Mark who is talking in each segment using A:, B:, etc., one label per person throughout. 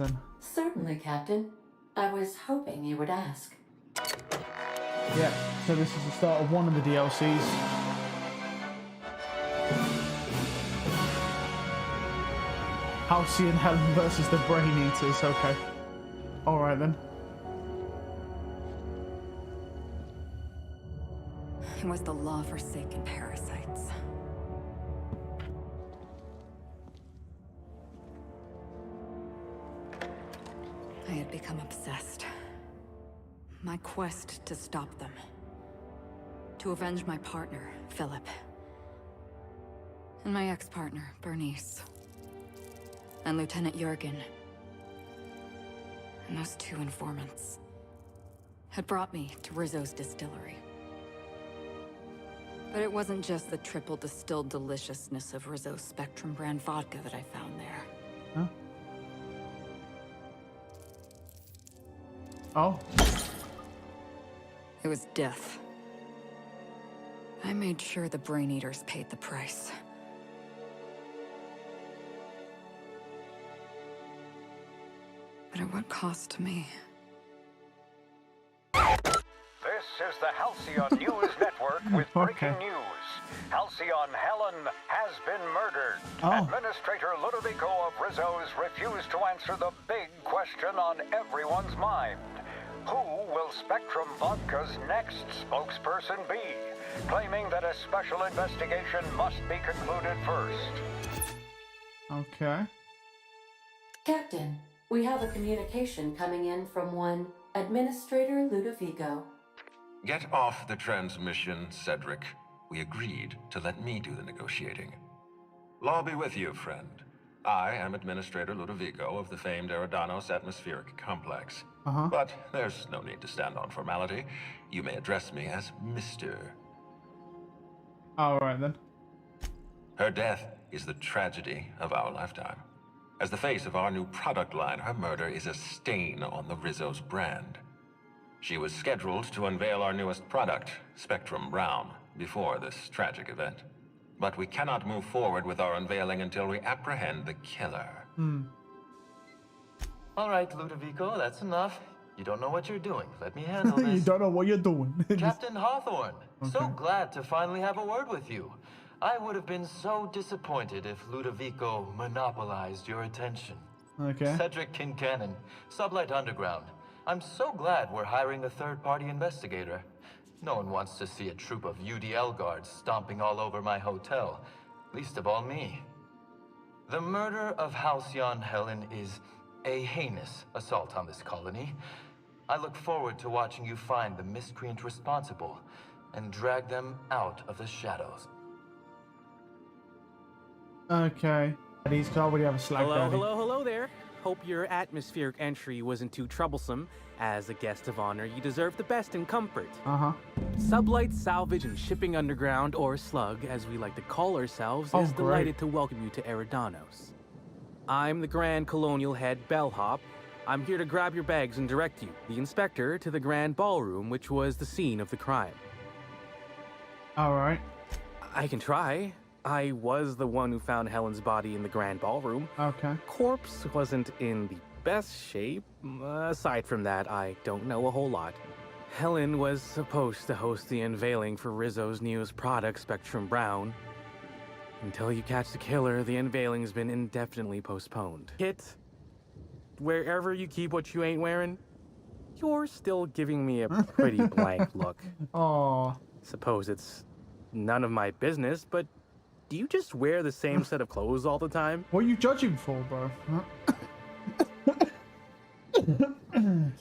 A: then.
B: Certainly, Captain. I was hoping you would ask.
A: Yeah, so this is the start of one of the DLCs. Halcyon Helen versus the Brain Eaters, okay. Alright then.
C: It was the law-forsaken parasites. I had become obsessed. My quest to stop them. To avenge my partner, Philip. And my ex-partner, Bernice. And Lieutenant Jurgen. And those two informants had brought me to Rizzo's distillery. But it wasn't just the triple distilled deliciousness of Rizzo's Spectrum brand vodka that I found there.
A: Huh? Oh.
C: It was death. I made sure the Brain Eaters paid the price. But at what cost to me?
D: This is the Halcyon News Network with breaking news. Halcyon Helen has been murdered. Administrator Ludovico of Rizzo's refused to answer the big question on everyone's mind. Who will Spectrum Vodka's next spokesperson be? Claiming that a special investigation must be concluded first.
A: Okay.
B: Captain, we have a communication coming in from one Administrator Ludovico.
E: Get off the transmission, Cedric. We agreed to let me do the negotiating. Law be with you, friend. I am Administrator Ludovico of the famed Eridanos atmospheric complex. But there's no need to stand on formality. You may address me as Mr.
A: Alright then.
E: Her death is the tragedy of our lifetime. As the face of our new product line, her murder is a stain on the Rizzo's brand. She was scheduled to unveil our newest product, Spectrum Brown, before this tragic event. But we cannot move forward with our unveiling until we apprehend the killer.
F: All right, Ludovico, that's enough. You don't know what you're doing. Let me handle this.
A: You don't know what you're doing.
F: Captain Hawthorne, so glad to finally have a word with you. I would have been so disappointed if Ludovico monopolized your attention.
A: Okay.
F: Cedric Kincannon, Sublight Underground. I'm so glad we're hiring a third-party investigator. No one wants to see a troop of UDL guards stomping all over my hotel, least of all me. The murder of Halcyon Helen is a heinous assault on this colony. I look forward to watching you find the miscreant responsible and drag them out of the shadows.
A: Okay. He's already have a slack daddy.
G: Hello there. Hope your atmospheric entry wasn't too troublesome. As a guest of honor, you deserve the best in comfort. Sublight Salvage and Shipping Underground, or Slug, as we like to call ourselves, is delighted to welcome you to Eridanos. I'm the Grand Colonial Head Bellhop. I'm here to grab your bags and direct you, the inspector, to the Grand Ballroom, which was the scene of the crime.
A: Alright.
G: I can try. I was the one who found Helen's body in the Grand Ballroom.
A: Okay.
G: Corpse wasn't in the best shape. Aside from that, I don't know a whole lot. Helen was supposed to host the unveiling for Rizzo's newest product, Spectrum Brown. Until you catch the killer, the unveiling's been indefinitely postponed. Kit, wherever you keep what you ain't wearing, you're still giving me a pretty blank look.
A: Oh.
G: Suppose it's none of my business, but do you just wear the same set of clothes all the time?
A: What are you judging for, bro?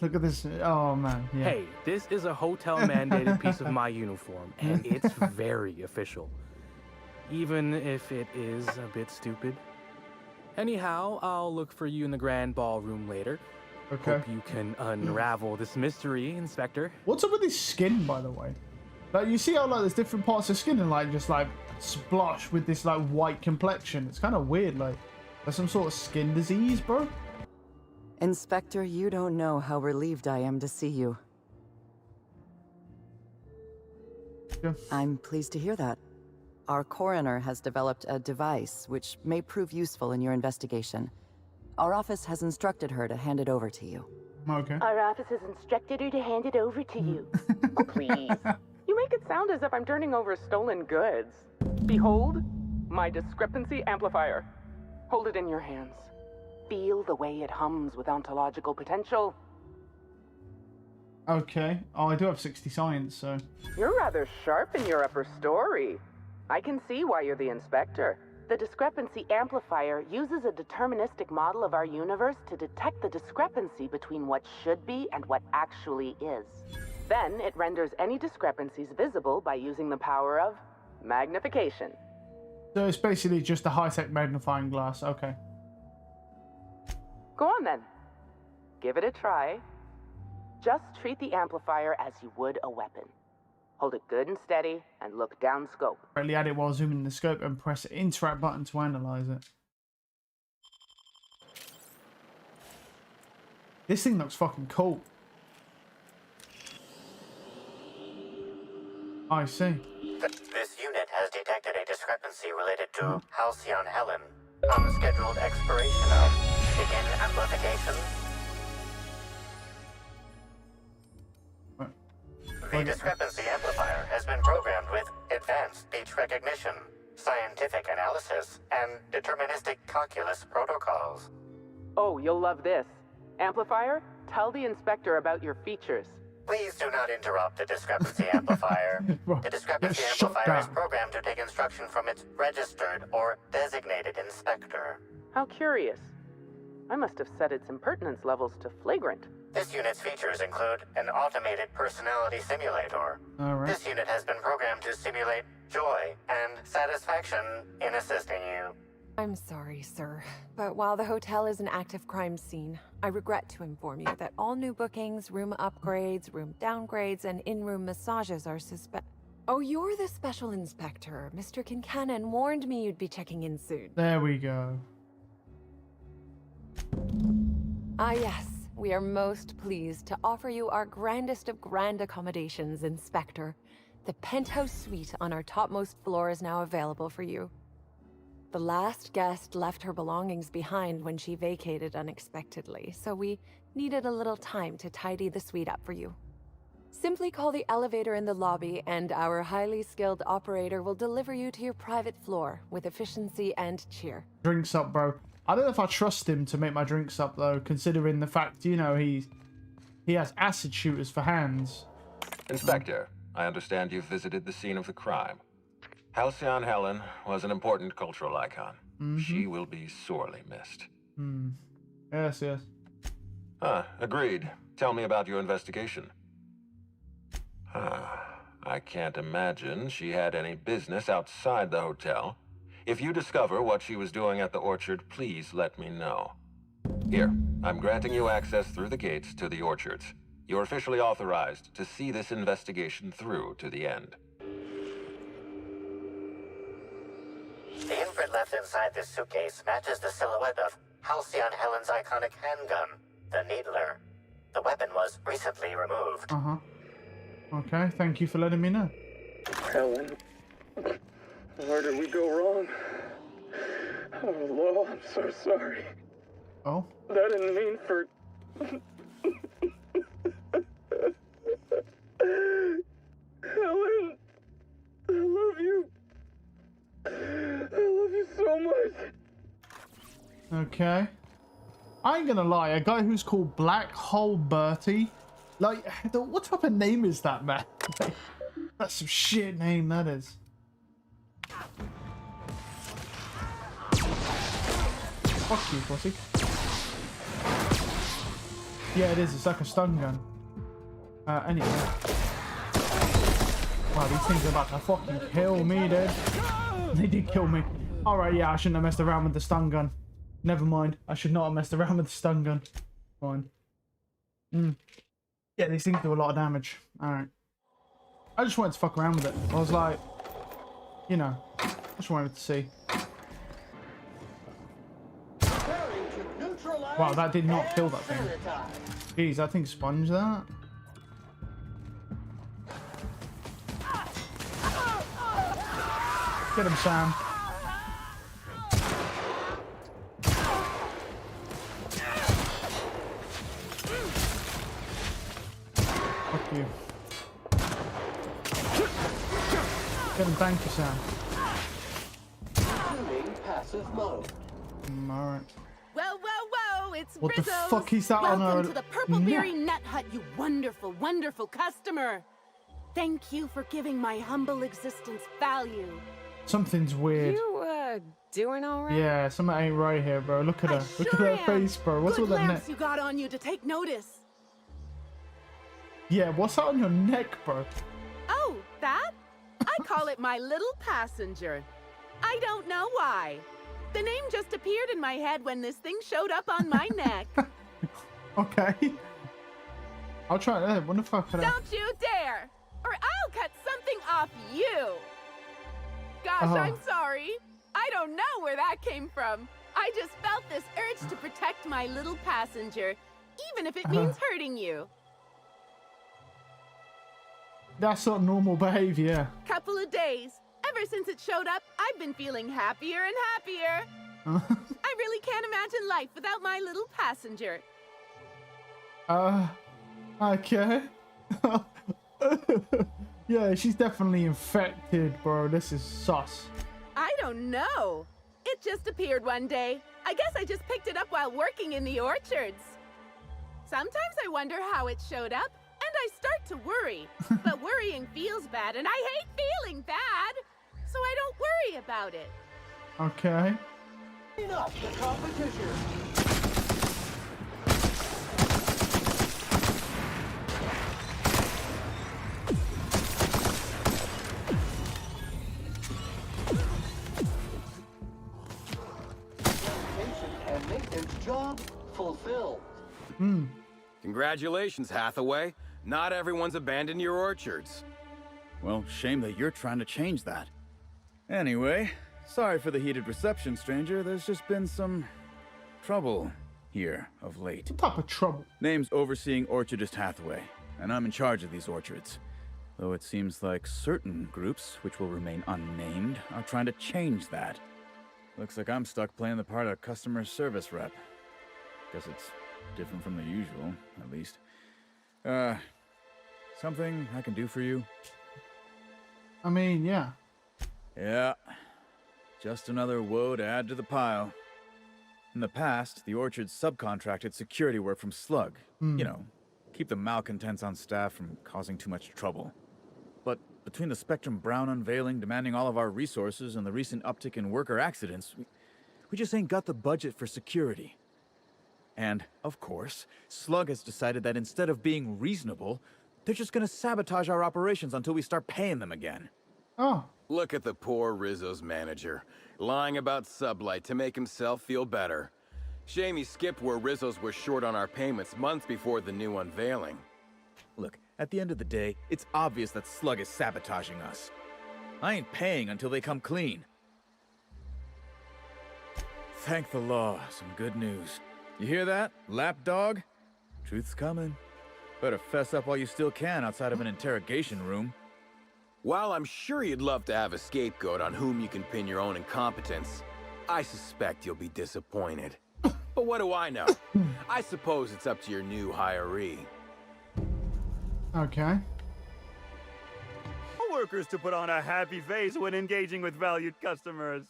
A: Look at this. Oh, man. Yeah.
G: Hey, this is a hotel-mandated piece of my uniform, and it's very official. Even if it is a bit stupid. Anyhow, I'll look for you in the Grand Ballroom later.
A: Okay.
G: Hope you can unravel this mystery, Inspector.
A: What's up with his skin, by the way? Like, you see how, like, there's different parts of skin and, like, just, like, splosh with this, like, white complexion. It's kind of weird, like, there's some sort of skin disease, bro.
H: Inspector, you don't know how relieved I am to see you.
A: Yeah.
H: I'm pleased to hear that. Our coroner has developed a device which may prove useful in your investigation. Our office has instructed her to hand it over to you.
A: Okay.
I: Our office has instructed her to hand it over to you. Oh, please. You make it sound as if I'm turning over stolen goods. Behold, my discrepancy amplifier. Hold it in your hands. Feel the way it hums with ontological potential.
A: Okay. Oh, I do have 60 science, so...
I: You're rather sharp in your upper story. I can see why you're the inspector. The discrepancy amplifier uses a deterministic model of our universe to detect the discrepancy between what should be and what actually is. Then it renders any discrepancies visible by using the power of magnification.
A: So it's basically just a high-tech magnifying glass. Okay.
I: Go on then. Give it a try. Just treat the amplifier as you would a weapon. Hold it good and steady, and look down scope.
A: Correctly add it while zooming the scope and press the interact button to analyze it. This thing looks fucking cool. I see.
J: This unit has detected a discrepancy related to Halcyon Helen. Unscheduled expiration of begin amplification. The discrepancy amplifier has been programmed with advanced speech recognition, scientific analysis, and deterministic calculus protocols.
I: Oh, you'll love this. Amplifier, tell the inspector about your features.
J: Please do not interrupt the discrepancy amplifier. The discrepancy amplifier is programmed to take instruction from its registered or designated inspector.
I: How curious. I must have set its impertinence levels to flagrant.
J: This unit's features include an automated personality simulator. This unit has been programmed to simulate joy and satisfaction in assisting you.
K: I'm sorry, sir, but while the hotel is an active crime scene, I regret to inform you that all new bookings, room upgrades, room downgrades, and in-room massages are Oh, you're the special inspector. Mr. Kincannon warned me you'd be checking in soon.
A: There we go.
K: Ah, yes. We are most pleased to offer you our grandest of grand accommodations, Inspector. The penthouse suite on our topmost floor is now available for you. The last guest left her belongings behind when she vacated unexpectedly, so we needed a little time to tidy the suite up for you. Simply call the elevator in the lobby, and our highly skilled operator will deliver you to your private floor with efficiency and cheer.
A: Drinks up, bro. I don't know if I trust him to make my drinks up, though, considering the fact, you know, he has acid shooters for hands.
E: Inspector, I understand you've visited the scene of the crime. Halcyon Helen was an important cultural icon. She will be sorely missed.
A: Yes, yes.
E: Agreed. Tell me about your investigation. I can't imagine she had any business outside the hotel. If you discover what she was doing at the orchard, please let me know. Here, I'm granting you access through the gates to the orchards. You're officially authorized to see this investigation through to the end.
J: The imprint left inside this suitcase matches the silhouette of Halcyon Helen's iconic handgun, the Needler. The weapon was recently removed.
A: Okay, thank you for letting me know.
L: Helen, where did we go wrong? Oh, Lo, I'm so sorry.
A: Oh?
L: That didn't mean for... Helen, I love you. I love you so much.
A: Okay. I ain't gonna lie, a guy who's called Black Hole Bertie, like, what type of name is that, man? That's some shit name, that is. Fuck you, pussy. Yeah, it is. It's like a stun gun. Anyway. Wow, these things are about to fucking kill me, dude. They did kill me. Alright, yeah, I shouldn't have messed around with the stun gun. Never mind. I should not have messed around with the stun gun. Fine. Yeah, these things do a lot of damage. Alright. I just wanted to fuck around with it. I was like, you know, I just wanted to see. Wow, that did not kill that thing. Jeez, that thing sponged that. Get him, Sam. you. Get him banker sound.
M: Passive mode.
A: Alright.
N: Whoa, whoa, whoa! It's
A: What the
N: Rizzo's.
A: fuck is that on
N: Welcome
A: a
N: to the Purpleberry Nut Hut, you wonderful, wonderful customer. Thank you for giving my humble existence value.
A: Something's weird.
K: You, doing all right?
A: Yeah, something ain't right here, bro. Look at her. Look at her face, bro. What's
N: Good
A: with that neck?
N: lamps you got on you to take notice.
A: Yeah, what's that on your neck, bro?
N: Oh, that? I call it my little passenger. I don't know why. The name just appeared in my head when this thing showed up on my neck.
A: Okay. I'll try that. What the fuck could I...
N: Don't you dare! Or I'll cut something off you! Gosh, I'm sorry. I don't know where that came from. I just felt this urge to protect my little passenger, even if it means hurting you.
A: That's not normal behavior.
N: Couple of days. Ever since it showed up, I've been feeling happier and happier. I really can't imagine life without my little passenger.
A: Okay. Yeah, she's definitely infected, bro. This is sus.
N: I don't know. It just appeared one day. I guess I just picked it up while working in the orchards. Sometimes I wonder how it showed up, and I start to worry. But worrying feels bad, and I hate feeling bad. So I don't worry about it.
A: Okay.
M: Enough the competition. And maintenance job fulfilled.
O: Congratulations, Hathaway. Not everyone's abandoned your orchards.
P: Well, shame that you're trying to change that. Anyway, sorry for the heated reception, stranger. There's just been some trouble here of late.
A: What type of trouble?
P: Name's Overseeing Orchardist Hathaway, and I'm in charge of these orchards. Though it seems like certain groups, which will remain unnamed, are trying to change that. Looks like I'm stuck playing the part of customer service rep. Guess it's different from the usual, at least. Something I can do for you?
A: I mean, yeah.
P: Yeah. Just another woe to add to the pile. In the past, the orchard subcontracted security work from Slug. You know, keep the malcontents on staff from causing too much trouble. But between the Spectrum Brown unveiling demanding all of our resources and the recent uptick in worker accidents, we just ain't got the budget for security. And, of course, Slug has decided that instead of being reasonable, they're just gonna sabotage our operations until we start paying them again.
A: Oh.
O: Look at the poor Rizzo's manager, lying about Sublight to make himself feel better. Shame he skipped where Rizzo's were short on our payments months before the new unveiling.
P: Look, at the end of the day, it's obvious that Slug is sabotaging us. I ain't paying until they come clean. Thank the law, some good news. You hear that, lapdog? Truth's coming. Better fess up while you still can outside of an interrogation room.
O: While I'm sure you'd love to have a scapegoat on whom you can pin your own incompetence, I suspect you'll be disappointed. But what do I know? I suppose it's up to your new hiree.
A: Okay.
Q: Workers to put on a happy face when engaging with valued customers.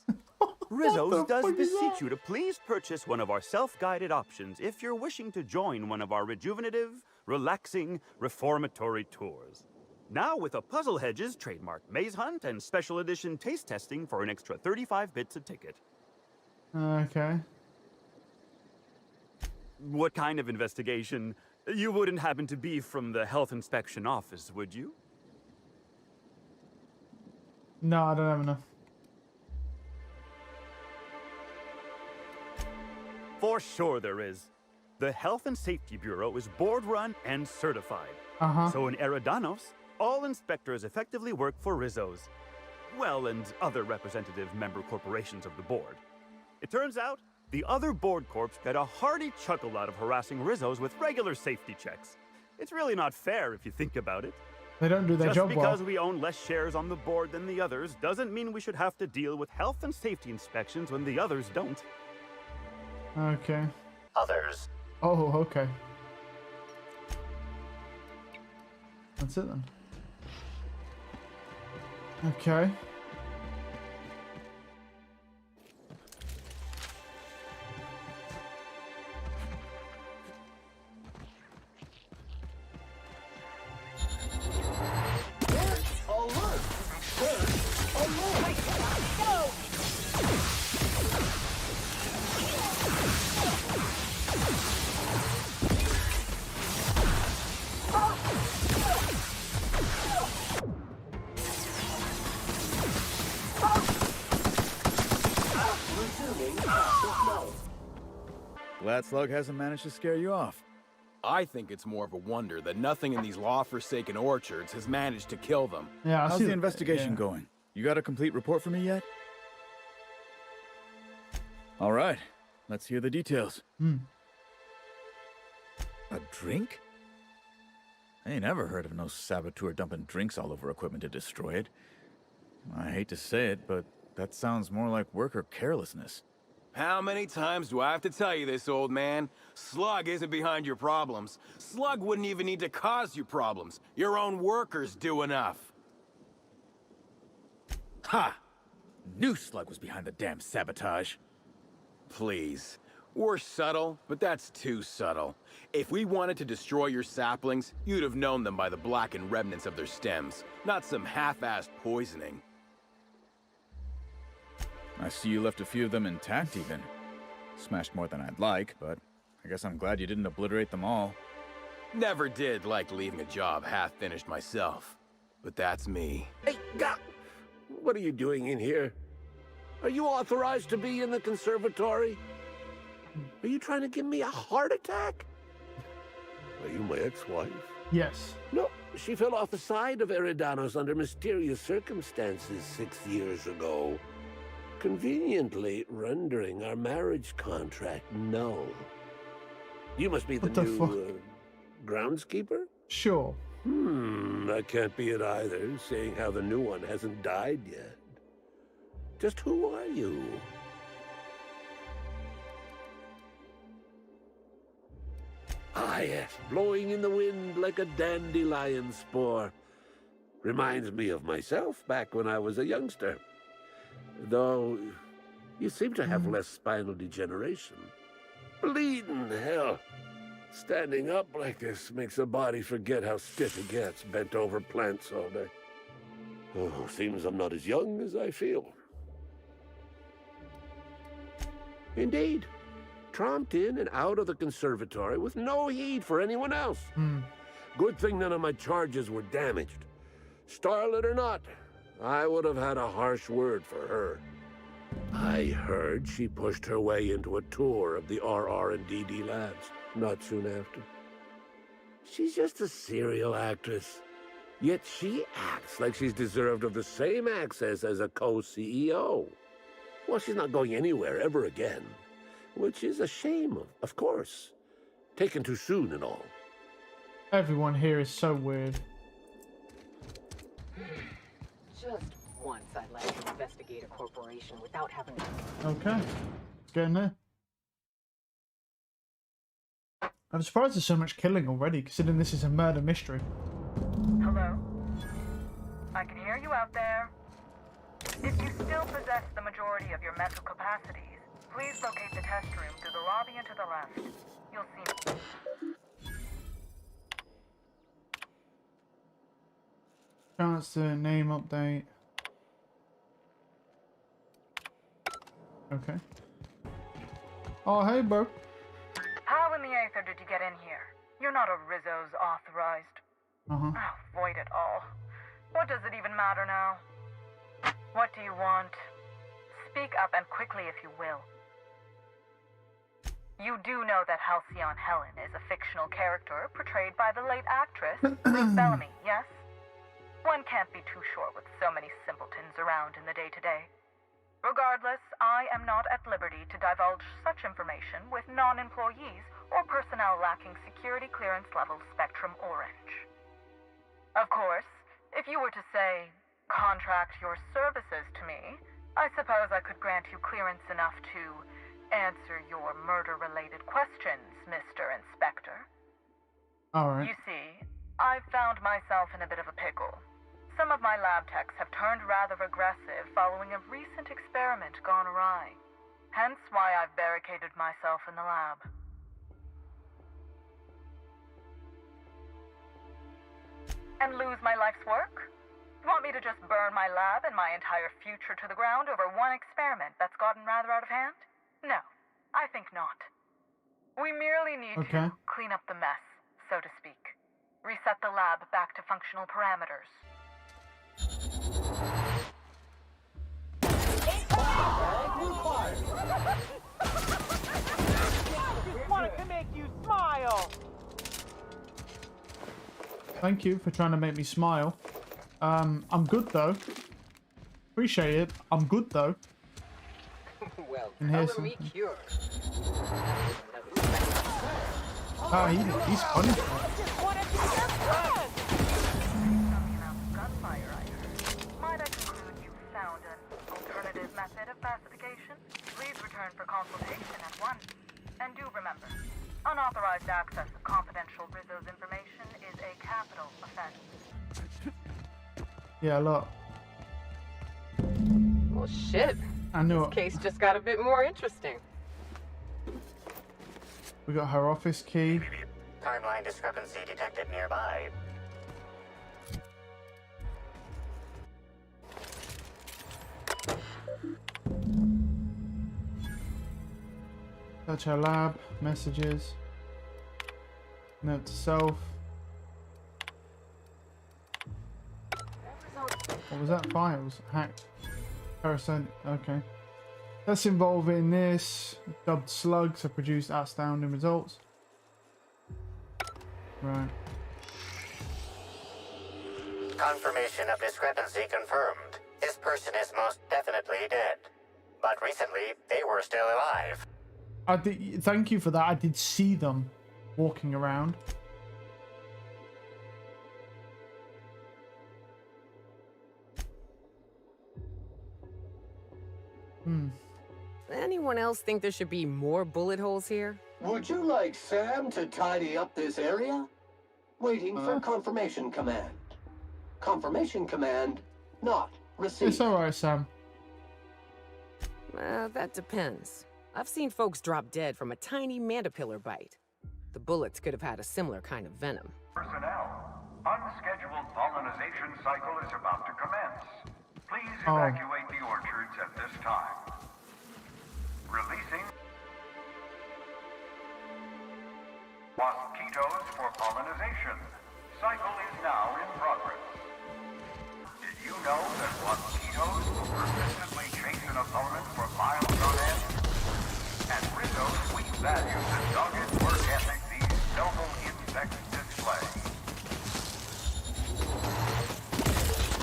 Q: Rizzo's does beseech you to please purchase one of our self-guided options if you're wishing to join one of our rejuvenative, relaxing, reformatory tours. Now with a Puzzle Hedges trademark maze hunt and special edition taste testing for an extra 35 bits a ticket.
A: Okay.
Q: What kind of investigation? You wouldn't happen to be from the health inspection office, would you?
A: No, I don't have enough.
Q: For sure there is. The Health and Safety Bureau is board-run and certified. So in Eridanos, all inspectors effectively work for Rizzo's. Well, and other representative member corporations of the board. It turns out, the other board corps get a hearty chuckle out of harassing Rizzo's with regular safety checks. It's really not fair if you think about it.
A: They don't do their job well.
Q: Just because we own less shares on the board than the others doesn't mean we should have to deal with health and safety inspections when the others don't.
A: Okay.
J: Others.
A: Oh, okay. That's it then. Okay.
P: Glad Slug hasn't managed to scare you off.
O: I think it's more of a wonder that nothing in these law-forsaken orchards has managed to kill them.
A: Yeah,
P: how's the investigation going? You got a complete report for me yet? All right, let's hear the details. A drink? I ain't ever heard of no saboteur dumping drinks all over equipment to destroy it. I hate to say it, but that sounds more like worker carelessness.
O: How many times do I have to tell you this, old man? Slug isn't behind your problems. Slug wouldn't even need to cause you problems. Your own workers do enough.
P: Ha! Knew Slug was behind the damn sabotage.
O: Please. We're subtle, but that's too subtle. If we wanted to destroy your saplings, you'd have known them by the blackened remnants of their stems, not some half-assed poisoning.
P: I see you left a few of them intact even. Smashed more than I'd like, but I guess I'm glad you didn't obliterate them all.
O: Never did like leaving a job half-finished myself. But that's me.
R: Hey, what are you doing in here? Are you authorized to be in the conservatory? Are you trying to give me a heart attack? Are you my ex-wife?
A: Yes.
R: No, she fell off the side of Eridanos under mysterious circumstances 6 years ago, conveniently rendering our marriage contract null. You must be the new groundskeeper?
A: Sure.
R: That can't be it either, seeing how the new one hasn't died yet. Just who are you? Ah, yes, blowing in the wind like a dandelion spore. Reminds me of myself back when I was a youngster. Though, you seem to have less spinal degeneration. Bleeding hell. Standing up like this makes a body forget how stiff it gets, bent over plants all day. Oh, seems I'm not as young as I feel. Indeed. Tromped in and out of the conservatory with no heed for anyone else. Good thing none of my charges were damaged. Starlet or not, I would have had a harsh word for her. I heard she pushed her way into a tour of the RR&DD labs not soon after. She's just a serial actress. Yet she acts like she's deserved of the same access as a co-CEO. Well, she's not going anywhere ever again. Which is a shame, of course. Taken too soon and all.
A: Everyone here is so weird.
S: Just once I'd like to investigate a corporation without having to...
A: Okay. Let's get in there. I'm surprised there's so much killing already, considering this is a murder mystery.
T: Hello? I can hear you out there. If you still possess the majority of your mental capacities, please locate the test room through the lobby and to the left. You'll see me.
A: Chance to name update. Okay. Oh, hey, bro.
T: How in the Aether did you get in here? You're not a Rizzo's authorized.
A: Uh-huh.
T: Oh, void it all. What does it even matter now? What do you want? Speak up and quickly if you will. You do know that Halcyon Helen is a fictional character portrayed by the late actress Ruth Bellamy, yes? One can't be too sure with so many simpletons around in the day-to-day. Regardless, I am not at liberty to divulge such information with non-employees or personnel lacking security clearance level Spectrum Orange. Of course, if you were to say, contract your services to me, I suppose I could grant you clearance enough to answer your murder-related questions, Mr. Inspector.
A: Alright.
T: You see, I I've found myself in a bit of a pickle. Some of my lab techs have turned rather aggressive following a recent experiment gone awry. Hence why I've barricaded myself in the lab. And lose my life's work? Want me to just burn my lab and my entire future to the ground over one experiment that's gotten rather out of hand? No, I think not. We merely need to clean up the mess, so to speak. Reset the lab back to functional parameters.
M: Just wanted to make you smile.
A: Thank you for trying to make me smile. I'm good though. Appreciate it. I'm good though.
S: Well,
A: And here's
S: color me cured.
A: Ah, he's funny.
T: Gunfire, I heard. Might I conclude you found an alternative method of pacification? Please return for consultation at once. And do remember, unauthorized access of confidential Rizzo's information is a capital offense.
A: Yeah, look.
S: Well, shit.
A: I knew
S: this
A: it.
S: case just got a bit more interesting.
A: We got her office key.
J: Timeline discrepancy detected nearby.
A: Touch her lab. Messages. Note to self. What was that? Files. Hacked. Parasite. Okay. That's involving this. Dubbed slugs have produced astounding results. Right.
J: Confirmation of discrepancy confirmed. This person is most definitely dead. But recently, they were still alive.
A: I did. Thank you for that. I did see them walking around.
S: Anyone else think there should be more bullet holes here?
M: Would you like Sam to tidy up this area? Waiting for confirmation command. Confirmation command not received.
A: It's alright, Sam.
S: That depends. I've seen folks drop dead from a tiny mandipillar bite. The bullets could have had a similar kind of venom.
D: Personnel, unscheduled pollinization cycle is about to commence. Please evacuate the orchards at this time. Releasing mosquitoes for pollinization. Cycle is now in progress. Did you know that mosquitoes will persistently chase an opponent for miles on end? At Rizzo's, we value the dogged work ethic these noble insects display.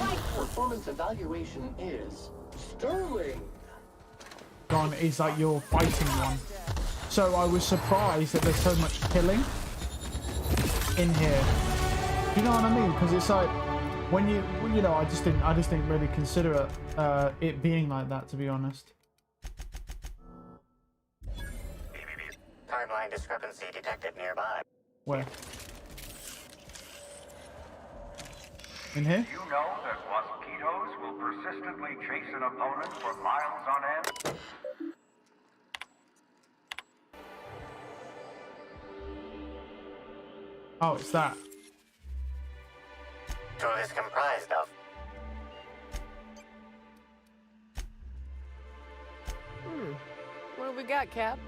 M: My performance evaluation is sterling.
A: Gone is like you're fighting one. So I was surprised that there's so much killing in here. You know what I mean? Because it's like when you know, I just didn't really consider it being like that, to be honest.
J: Timeline discrepancy detected nearby.
A: Where? In here?
D: You know that mosquitoes will persistently chase an opponent for miles on end?
A: Oh, it's that.
J: Tool is comprised of
S: What have we got, Cap?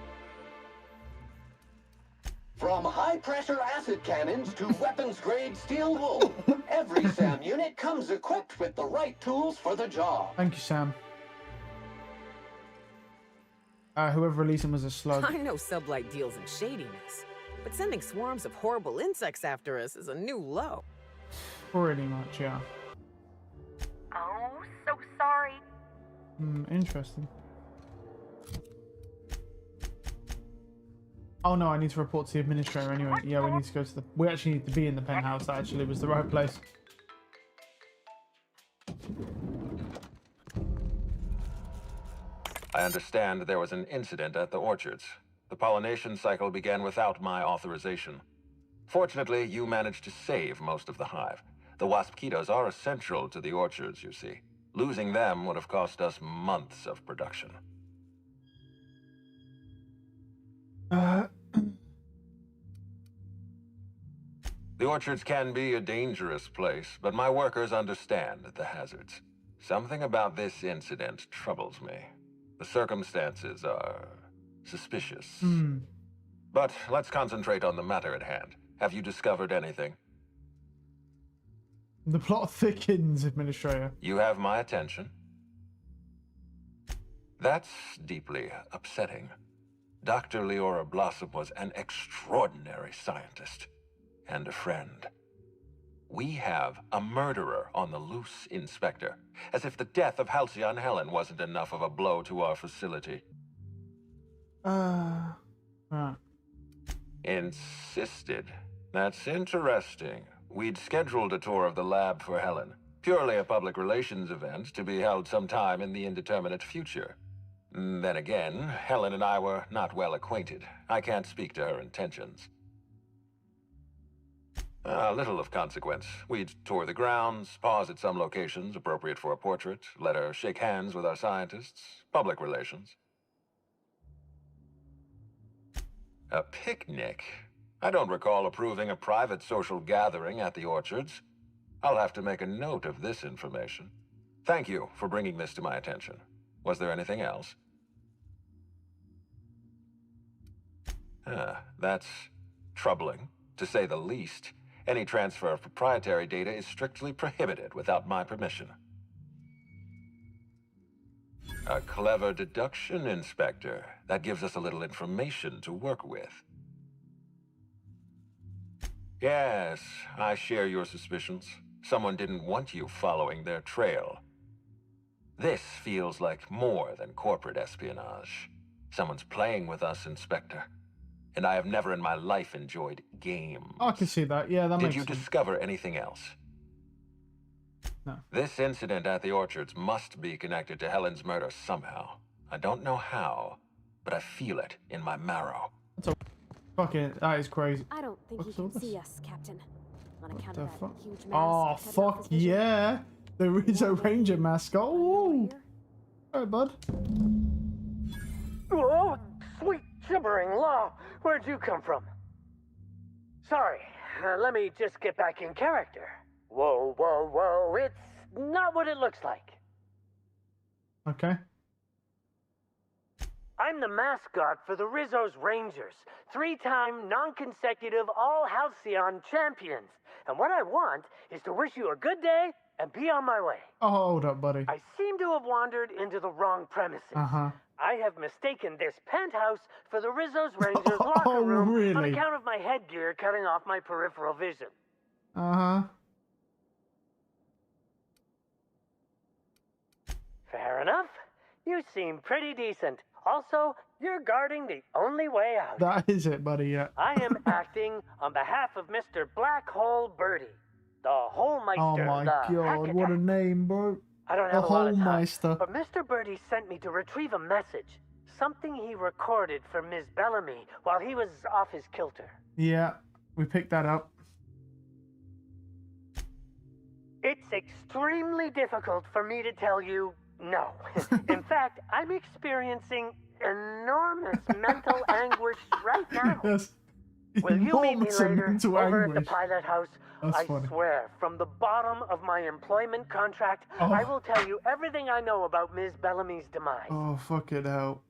M: From high-pressure acid cannons to weapons-grade steel wool, every SAM unit comes equipped with the right tools for the job.
A: Thank you, Sam. Whoever released him was a slug.
S: I know Sublight deals in shadiness, but sending swarms of horrible insects after us is a new low.
A: Pretty much, yeah.
T: Oh, so sorry.
A: Interesting. Oh no, I need to report to the administrator anyway. Yeah, we need to go to the... We actually need to be in the penthouse. That actually was the right place.
E: I understand there was an incident at the orchards. The pollination cycle began without my authorization. Fortunately, you managed to save most of the hive. The Waspitos are essential to the orchards, you see. Losing them would have cost us months of production. The orchards can be a dangerous place, but my workers understand the hazards. Something about this incident troubles me. The circumstances are suspicious. But let's concentrate on the matter at hand. Have you discovered anything?
A: The plot thickens, Administrator.
E: You have my attention. That's deeply upsetting. Dr. Leora Blossom was an extraordinary scientist and a friend. We have a murderer on the loose, Inspector. As if the death of Halcyon Helen wasn't enough of a blow to our facility. Insisted. That's interesting. We'd scheduled a tour of the lab for Helen. Purely a public relations event to be held sometime in the indeterminate future. Then again, Helen and I were not well acquainted. I can't speak to her intentions. Little of consequence. We'd tour the grounds, pause at some locations appropriate for a portrait, let her shake hands with our scientists. Public relations. A picnic? I don't recall approving a private social gathering at the orchards. I'll have to make a note of this information. Thank you for bringing this to my attention. Was there anything else? That's troubling, to say the least. Any transfer of proprietary data is strictly prohibited without my permission. A clever deduction, Inspector. That gives us a little information to work with. Yes, I share your suspicions. Someone didn't want you following their trail. This feels like more than corporate espionage. Someone's playing with us, Inspector. And I have never in my life enjoyed games.
A: I can see that. Yeah, that makes sense.
E: Did you discover anything else?
A: No.
E: This incident at the orchards must be connected to Helen's murder somehow. I don't know how, but I feel it in my marrow.
A: That is crazy.
U: I don't think he can see us, Captain. On account of that huge mask.
A: Oh, fuck yeah. There is a Ranger mascot. Ooh. Alright, bud.
V: Oh, sweet gibbering law. Where'd you come from? Sorry, let me just get back in character. Whoa, whoa, whoa. It's not what it looks like.
A: Okay.
V: I'm the mascot for the Rizzo's Rangers, 3-time, non-consecutive all-Halcyon champions. And what I want is to wish you a good day and be on my way.
A: Oh, hold up, buddy.
V: I seem to have wandered into the wrong premises. I have mistaken this penthouse for the Rizzo's Rangers locker room
A: really?
V: on account of my headgear cutting off my peripheral vision. Fair enough. You seem pretty decent. Also, you're guarding the only way out.
A: That is it, buddy, yeah.
V: I am acting on behalf of Mr. Black Hole Birdie, the Holmeister.
A: Oh my god, what a name, bro.
V: I don't have a lot of time,
A: Holmeister.
V: but Mr. Birdie sent me to retrieve a message. Something he recorded for Ms. Bellamy while he was off his kilter.
A: Yeah, we picked that up.
V: It's extremely difficult for me to tell you no. In fact, I'm experiencing enormous mental anguish right now.
A: Yes.
V: Will you meet me
A: Enormous
V: later
A: mental
V: over at the
A: anguish.
V: pilot house?
A: That's
V: I
A: funny.
V: swear, from the bottom of my employment contract, I will tell you everything I know about Ms. Bellamy's demise.
A: Oh, fuck it out.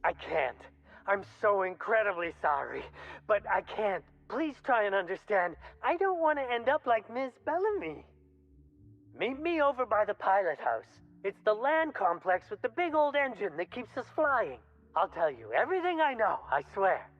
V: I can't. I'm so incredibly sorry, but I can't. Please try and understand. I don't want to end up like Ms. Bellamy. Meet me over by the pilot house. It's the land complex with the big old engine that keeps us flying. I'll tell you everything I know, I swear.